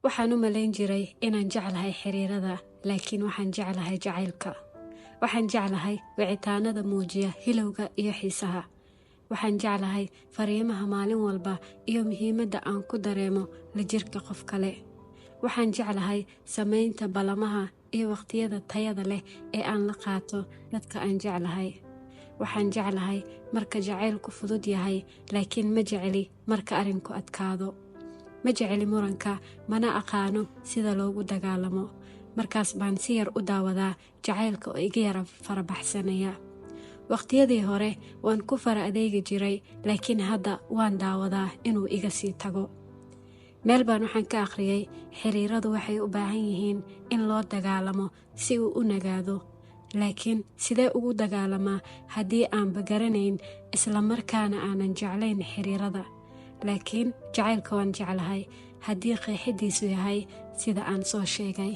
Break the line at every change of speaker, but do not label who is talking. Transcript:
waxaan u malayn jiray inaan jeclahay xiriirada, laakiin waxaan jeclahay jacaylka. Waxaan jeclahay wicitaanada muujiya hilowga iyo xiisaha. Waxaan jeclahay fariimaha maalin walba iyo muhiimadda aan ku dareemo la jirka qof kale. Waxaan jeclahay samaynta balamaha iyo waqtiyada tayada leh ee aan la qaato dadka aan jeclahay. Waxaan jeclahay marka jacaylku fudud yahay, laakiin ma jecli marka arinku adkaado. Ma jecli muranka, mana aqaano sida loogu dagaalamo. Markaas baan si yar u daawadaa jacaylka oo iga yara farabaxsanaya. Waqtiyadii hore waan ku fara adeegi jiray, laakiin hadda waan daawadaa inuu iga sii tago. Meel baan waxaan ka akhriyay xiriiradu waxay u baahan yihiin in loo dagaalamo si uu u nagaado. Laakiin sidee ugu dagaalamaa haddii aanba garanayn isla markaana aanan jeclayn xiriirada? Laakiin jacaylka waan jeclahay haddii qeexidiisu yahay sida aan soo sheegay.